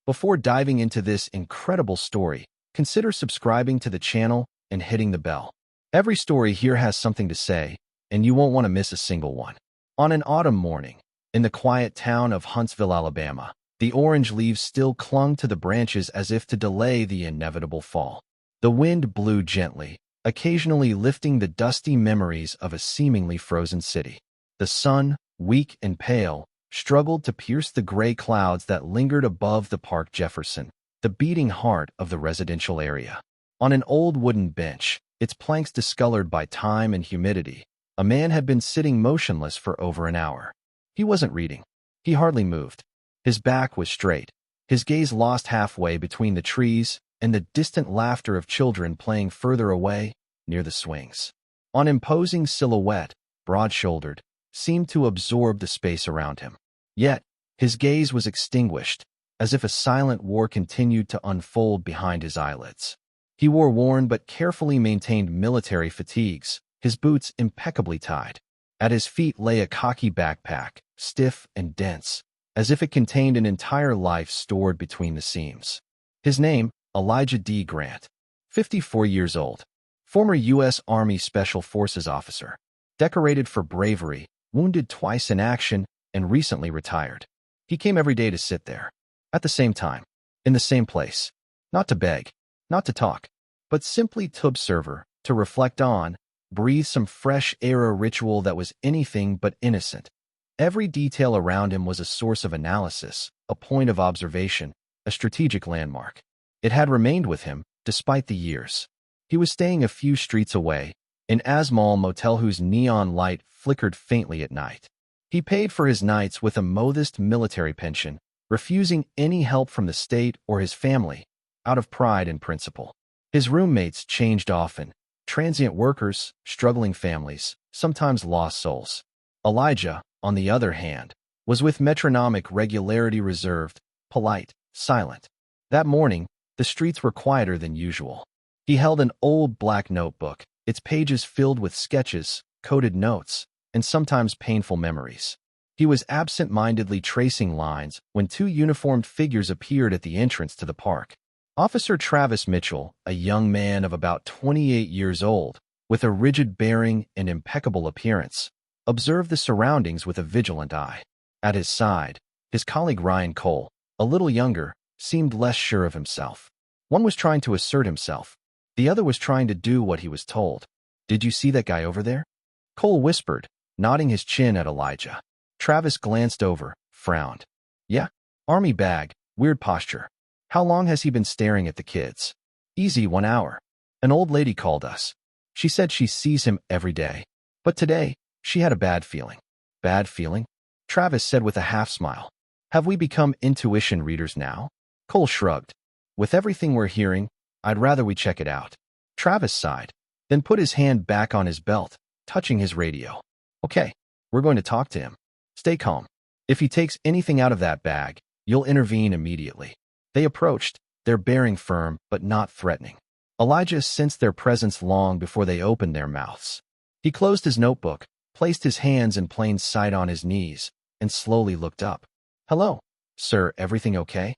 Before diving into this incredible story, consider subscribing to the channel and hitting the bell. Every story here has something to say, and you won't want to miss a single one. On an autumn morning, in the quiet town of Huntsville, Alabama, the orange leaves still clung to the branches as if to delay the inevitable fall. The wind blew gently, occasionally lifting the dusty memories of a seemingly frozen city. The sun, weak and pale, struggled to pierce the gray clouds that lingered above the Park Jefferson, the beating heart of the residential area. On an old wooden bench, its planks discolored by time and humidity, a man had been sitting motionless for over an hour. He wasn't reading. He hardly moved. His back was straight, his gaze lost halfway between the trees and the distant laughter of children playing further away, near the swings. An imposing silhouette, broad-shouldered, seemed to absorb the space around him. Yet, his gaze was extinguished, as if a silent war continued to unfold behind his eyelids. He wore worn but carefully maintained military fatigues, his boots impeccably tied. At his feet lay a khaki backpack, stiff and dense, as if it contained an entire life stored between the seams. His name, Elijah D. Grant, 54 years old, former U.S. Army Special Forces officer, decorated for bravery, wounded twice in action, and recently retired. He came every day to sit there, at the same time, in the same place, not to beg, not to talk, but simply to observe, to reflect on, breathe some fresh air, a ritual that was anything but innocent. Every detail around him was a source of analysis, a point of observation, a strategic landmark. It had remained with him, despite the years. He was staying a few streets away, in Asmal Motel, whose neon light flickered faintly at night. He paid for his nights with a modest military pension, refusing any help from the state or his family, out of pride and principle. His roommates changed often, transient workers, struggling families, sometimes lost souls. Elijah, on the other hand, was with metronomic regularity, reserved, polite, silent. That morning, the streets were quieter than usual. He held an old black notebook, its pages filled with sketches, coded notes, and sometimes painful memories. He was absent-mindedly tracing lines when two uniformed figures appeared at the entrance to the park. Officer Travis Mitchell, a young man of about 28 years old, with a rigid bearing and impeccable appearance, observed the surroundings with a vigilant eye. At his side, his colleague Ryan Cole, a little younger, seemed less sure of himself. One was trying to assert himself. The other was trying to do what he was told. "Did you see that guy over there?" Cole whispered, nodding his chin at Elijah. Travis glanced over, frowned. "Yeah, army bag, weird posture. How long has he been staring at the kids?" "Easy, 1 hour. An old lady called us. She said she sees him every day. But today, she had a bad feeling." "Bad feeling?" Travis said with a half-smile. "Have we become intuition readers now?" Cole shrugged. "With everything we're hearing, I'd rather we check it out." Travis sighed, then put his hand back on his belt, touching his radio. "Okay, we're going to talk to him. Stay calm. If he takes anything out of that bag, you'll intervene immediately." They approached, their bearing firm but not threatening. Elijah sensed their presence long before they opened their mouths. He closed his notebook, placed his hands in plain sight on his knees, and slowly looked up. "Hello, sir, everything okay?"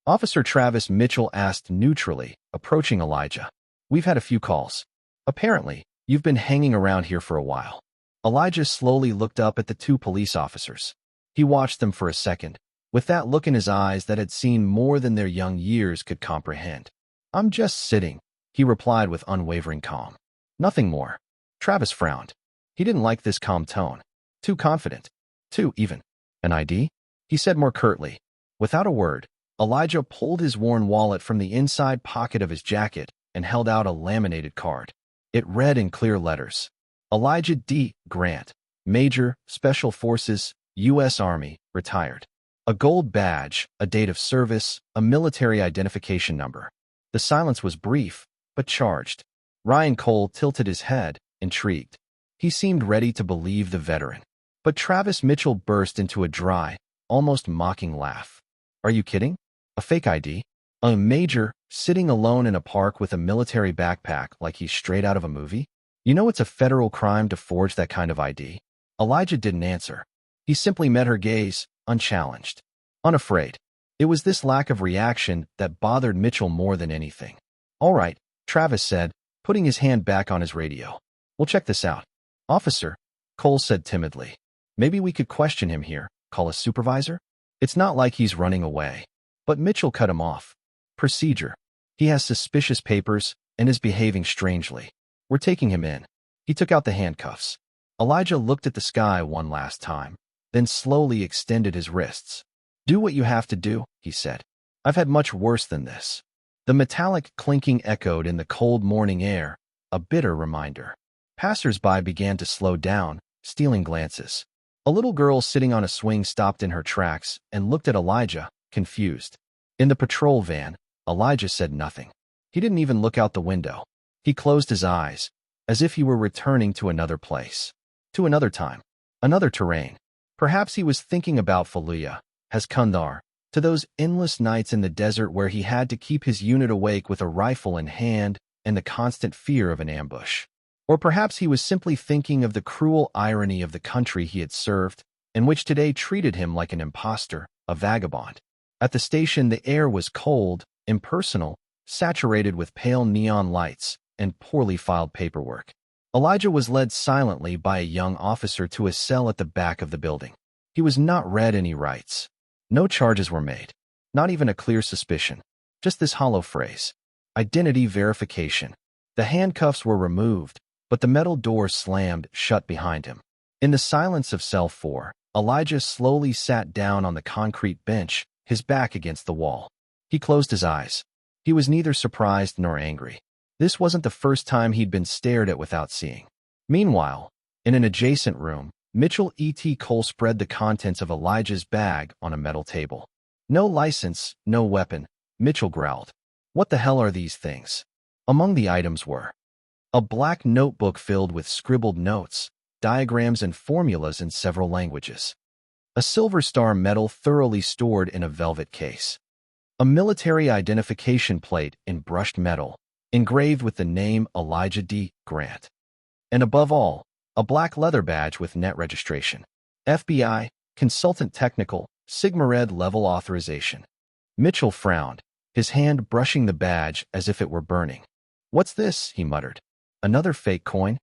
Officer Travis Mitchell asked neutrally, approaching Elijah. "We've had a few calls. Apparently, you've been hanging around here for a while." Elijah slowly looked up at the two police officers. He watched them for a second, with that look in his eyes that had seen more than their young years could comprehend. "I'm just sitting," he replied with unwavering calm. "Nothing more." Travis frowned. He didn't like this calm tone. Too confident. Too even. "An ID?" he said more curtly. Without a word, Elijah pulled his worn wallet from the inside pocket of his jacket and held out a laminated card. It read in clear letters, "Elijah D. Grant, Major, Special Forces, U.S. Army, retired." A gold badge, a date of service, a military identification number. The silence was brief, but charged. Ryan Cole tilted his head, intrigued. He seemed ready to believe the veteran. But Travis Mitchell burst into a dry, almost mocking laugh. "Are you kidding? A fake ID? A major sitting alone in a park with a military backpack like he's straight out of a movie? You know it's a federal crime to forge that kind of ID." Elijah didn't answer. He simply met her gaze, unchallenged, unafraid. It was this lack of reaction that bothered Mitchell more than anything. "All right," Travis said, putting his hand back on his radio. "We'll check this out." "Officer," Cole said timidly, "maybe we could question him here, call a supervisor? It's not like he's running away." But Mitchell cut him off. "Procedure. He has suspicious papers and is behaving strangely. We're taking him in." He took out the handcuffs. Elijah looked at the sky one last time, then slowly extended his wrists. "Do what you have to do," he said. "I've had much worse than this." The metallic clinking echoed in the cold morning air, a bitter reminder. Passers-by began to slow down, stealing glances. A little girl sitting on a swing stopped in her tracks and looked at Elijah, confused. In the patrol van, Elijah said nothing. He didn't even look out the window. He closed his eyes, as if he were returning to another place, to another time, another terrain. Perhaps he was thinking about Fallujah, Kandahar, to those endless nights in the desert where he had to keep his unit awake with a rifle in hand and the constant fear of an ambush. Or perhaps he was simply thinking of the cruel irony of the country he had served, and which today treated him like an imposter, a vagabond. At the station, the air was cold, impersonal, saturated with pale neon lights and poorly filed paperwork. Elijah was led silently by a young officer to a cell at the back of the building. He was not read any rights. No charges were made. Not even a clear suspicion. Just this hollow phrase. Identity verification. The handcuffs were removed, but the metal door slammed shut behind him. In the silence of cell 4, Elijah slowly sat down on the concrete bench, his back against the wall. He closed his eyes. He was neither surprised nor angry. This wasn't the first time he'd been stared at without seeing. Meanwhile, in an adjacent room, Mitchell E.T. Cole spread the contents of Elijah's bag on a metal table. "No license, no weapon," Mitchell growled. "What the hell are these things?" Among the items were a black notebook filled with scribbled notes, diagrams and formulas in several languages, a Silver Star medal thoroughly stored in a velvet case, a military identification plate in brushed metal, engraved with the name Elijah D. Grant, and above all, a black leather badge with net registration, FBI, Consultant Technical, Sigma Red level authorization. Mitchell frowned, his hand brushing the badge as if it were burning. "What's this?" he muttered. "Another fake coin?"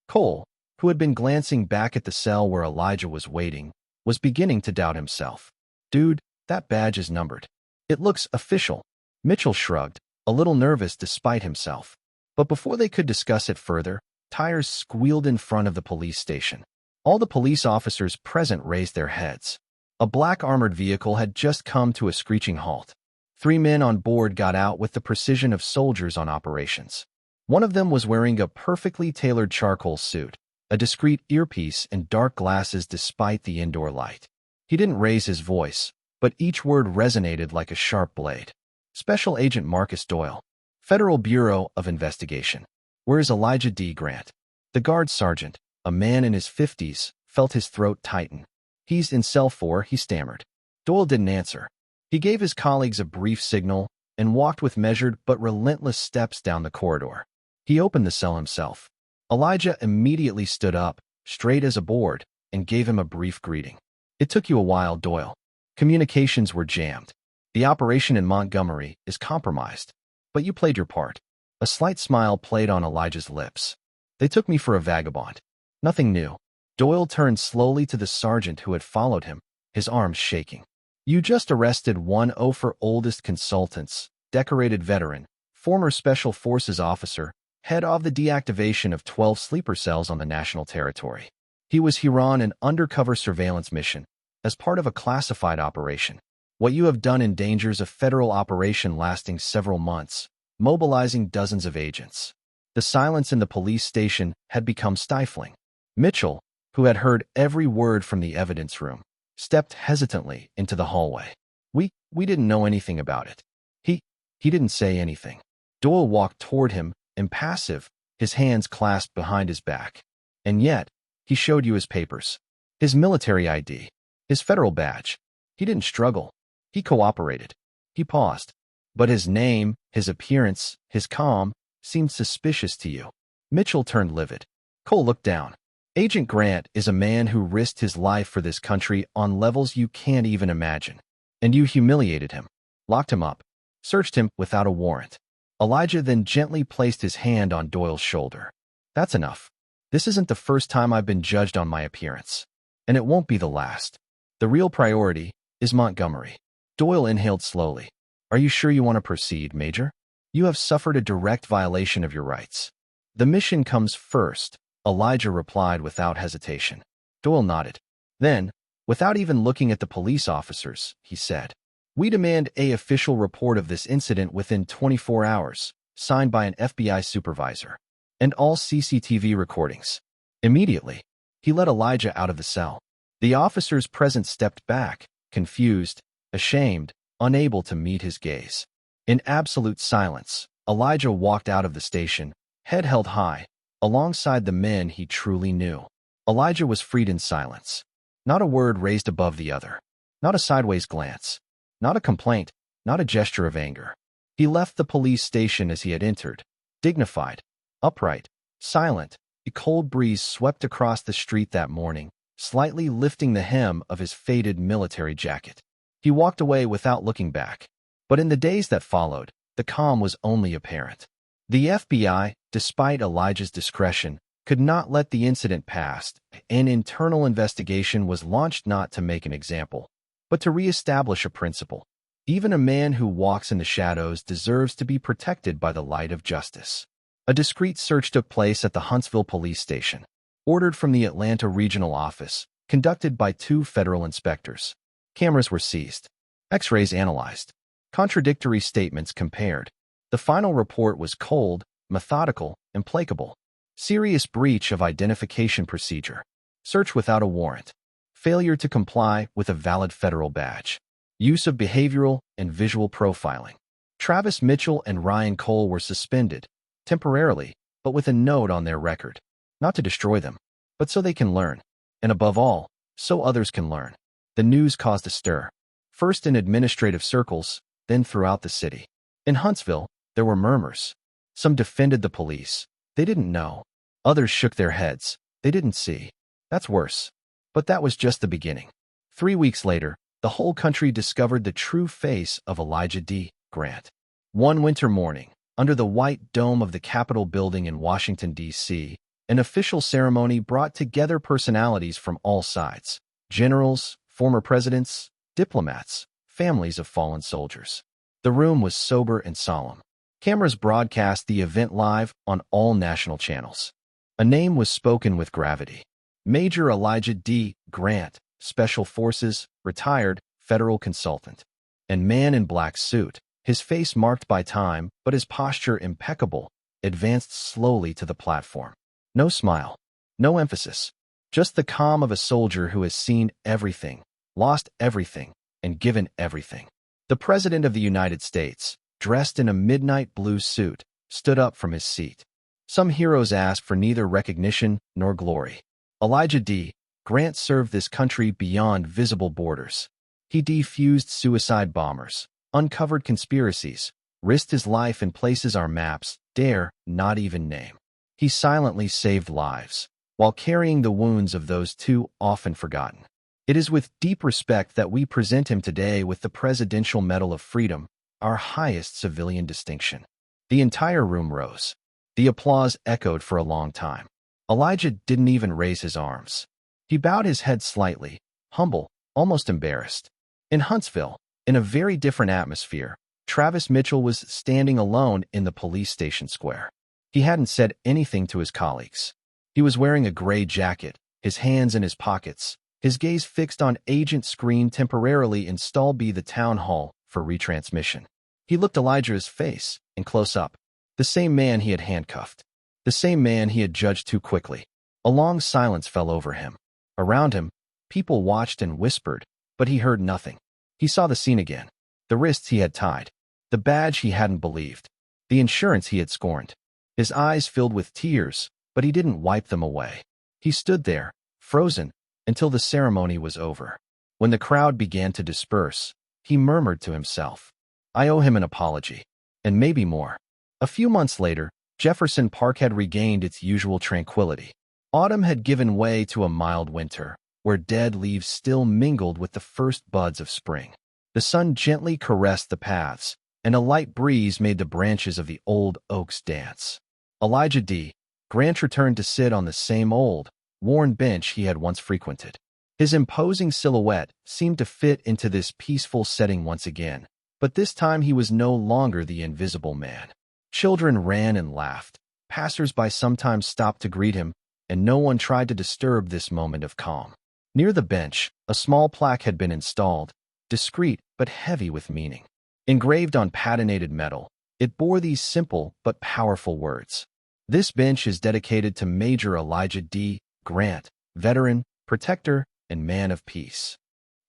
Cole, who had been glancing back at the cell where Elijah was waiting, was beginning to doubt himself. "Dude, that badge is numbered. It looks official." Mitchell shrugged, a little nervous despite himself. But before they could discuss it further, tires squealed in front of the police station. All the police officers present raised their heads. A black armored vehicle had just come to a screeching halt. 3 men on board got out with the precision of soldiers on operations. One of them was wearing a perfectly tailored charcoal suit, a discreet earpiece and dark glasses despite the indoor light. He didn't raise his voice, but each word resonated like a sharp blade. "Special Agent Marcus Doyle, Federal Bureau of Investigation. Where is Elijah D. Grant?" The guard sergeant, a man in his 50s, felt his throat tighten. "He's in cell 4, he stammered. Doyle didn't answer. He gave his colleagues a brief signal and walked with measured but relentless steps down the corridor. He opened the cell himself. Elijah immediately stood up, straight as a board, and gave him a brief greeting. "It took you a while, Doyle. Communications were jammed. The operation in Montgomery is compromised. But you played your part." A slight smile played on Elijah's lips. "They took me for a vagabond. Nothing new." Doyle turned slowly to the sergeant who had followed him, his arms shaking. "You just arrested one of our oldest consultants, decorated veteran, former Special Forces officer, head of the deactivation of 12 sleeper cells on the national territory. He was here on an undercover surveillance mission, as part of a classified operation. What you have done endangers a federal operation lasting several months, mobilizing dozens of agents." The silence in the police station had become stifling. Mitchell, who had heard every word from the evidence room, stepped hesitantly into the hallway. We didn't know anything about it. He didn't say anything." Doyle walked toward him, impassive, his hands clasped behind his back. "And yet, he showed you his papers. His military ID. His federal badge. He didn't struggle. He cooperated." He paused. "But his name, his appearance, his calm, seemed suspicious to you." Mitchell turned livid. Cole looked down. "Agent Grant is a man who risked his life for this country on levels you can't even imagine. And you humiliated him. locked him up, searched him without a warrant. Elijah then gently placed his hand on Doyle's shoulder. That's enough. This isn't the first time I've been judged on my appearance. And it won't be the last. The real priority is Montgomery. Doyle inhaled slowly. Are you sure you want to proceed, Major? You have suffered a direct violation of your rights. The mission comes first, Elijah replied without hesitation. Doyle nodded. Then, without even looking at the police officers, he said, we demand an official report of this incident within 24 hours, signed by an FBI supervisor, and all CCTV recordings. Immediately, he led Elijah out of the cell. The officers present stepped back, confused, ashamed, unable to meet his gaze. In absolute silence, Elijah walked out of the station, head held high, alongside the men he truly knew. Elijah was freed in silence. Not a word raised above the other. Not a sideways glance. Not a complaint. Not a gesture of anger. He left the police station as he had entered, dignified, upright, silent. A cold breeze swept across the street that morning, slightly lifting the hem of his faded military jacket. He walked away without looking back. But in the days that followed, the calm was only apparent. The FBI, despite Elijah's discretion, could not let the incident pass. An internal investigation was launched not to make an example, but to reestablish a principle. Even a man who walks in the shadows deserves to be protected by the light of justice. A discreet search took place at the Huntsville police station, ordered from the Atlanta regional office, conducted by 2 federal inspectors. Cameras were seized. X-rays analyzed. Contradictory statements compared. The final report was cold, methodical, implacable. Serious breach of identification procedure. Search without a warrant. Failure to comply with a valid federal badge. Use of behavioral and visual profiling. Travis Mitchell and Ryan Cole were suspended, temporarily, but with a note on their record. Not to destroy them, but so they can learn. And above all, so others can learn. The news caused a stir. First in administrative circles, then throughout the city. In Huntsville, there were murmurs. Some defended the police. They didn't know. Others shook their heads. They didn't see. That's worse. But that was just the beginning. 3 weeks later, the whole country discovered the true face of Elijah D. Grant. One winter morning, under the white dome of the Capitol building in Washington, D.C., an official ceremony brought together personalities from all sides. Generals, former presidents, diplomats, families of fallen soldiers. The room was sober and solemn. Cameras broadcast the event live on all national channels. A name was spoken with gravity. Major Elijah D. Grant, Special Forces, retired, federal consultant. And man in black suit, his face marked by time, but his posture impeccable, advanced slowly to the platform. No smile. No emphasis. Just the calm of a soldier who has seen everything, lost everything, and given everything. The President of the United States, dressed in a midnight blue suit, stood up from his seat. Some heroes ask for neither recognition nor glory. Elijah D. Grant served this country beyond visible borders. He defused suicide bombers, uncovered conspiracies, risked his life in places our maps dare not even name. He silently saved lives, while carrying the wounds of those too often forgotten. It is with deep respect that we present him today with the Presidential Medal of Freedom, our highest civilian distinction. The entire room rose. The applause echoed for a long time. Elijah didn't even raise his arms. He bowed his head slightly, humble, almost embarrassed. In Huntsville, in a very different atmosphere, Travis Mitchell was standing alone in the police station square. He hadn't said anything to his colleagues. He was wearing a gray jacket, his hands in his pockets, his gaze fixed on agent screen temporarily installed by the town hall for retransmission. He looked Elijah's face, and close up. The same man he had handcuffed. The same man he had judged too quickly. A long silence fell over him. Around him, people watched and whispered, but he heard nothing. He saw the scene again. The wrists he had tied. The badge he hadn't believed. The insurance he had scorned. His eyes filled with tears, but he didn't wipe them away. He stood there, frozen, until the ceremony was over. When the crowd began to disperse, he murmured to himself, I owe him an apology. And maybe more. A few months later, Jefferson Park had regained its usual tranquility. Autumn had given way to a mild winter, where dead leaves still mingled with the first buds of spring. The sun gently caressed the paths, and a light breeze made the branches of the old oaks dance. Elijah D. Grant returned to sit on the same old, worn bench he had once frequented. His imposing silhouette seemed to fit into this peaceful setting once again, but this time he was no longer the invisible man. Children ran and laughed. Passers-by sometimes stopped to greet him, and no one tried to disturb this moment of calm. Near the bench, a small plaque had been installed, discreet but heavy with meaning. Engraved on patinated metal, it bore these simple but powerful words. This bench is dedicated to Major Elijah D. Grant, veteran, protector, and man of peace.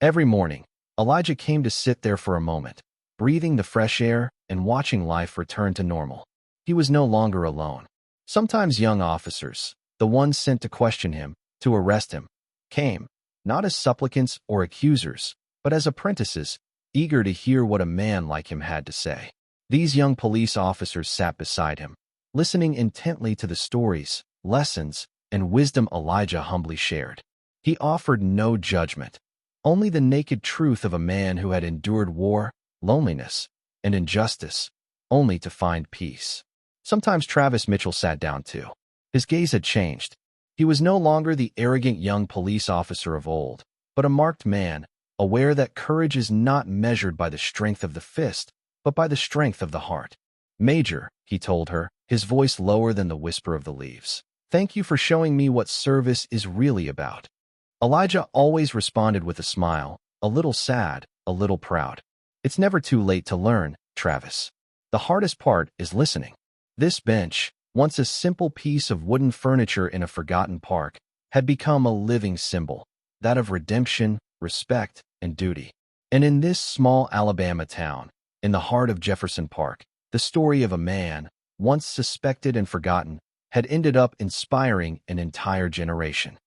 Every morning, Elijah came to sit there for a moment, breathing the fresh air and watching life return to normal. He was no longer alone. Sometimes young officers, the ones sent to question him, to arrest him, came, not as supplicants or accusers, but as apprentices, eager to hear what a man like him had to say. These young police officers sat beside him, listening intently to the stories, lessons, and wisdom Elijah humbly shared. He offered no judgment, only the naked truth of a man who had endured war, loneliness, and injustice, only to find peace. Sometimes Travis Mitchell sat down too. His gaze had changed. He was no longer the arrogant young police officer of old, but a marked man, aware that courage is not measured by the strength of the fist, but by the strength of the heart. "Major," he told her, his voice lower than the whisper of the leaves, "thank you for showing me what service is really about." Elijah always responded with a smile, a little sad, a little proud. "It's never too late to learn, Travis. The hardest part is listening." This bench, once a simple piece of wooden furniture in a forgotten park, had become a living symbol, that of redemption, respect, and duty. And in this small Alabama town, in the heart of Jefferson Park, the story of a man, once suspected and forgotten, had ended up inspiring an entire generation.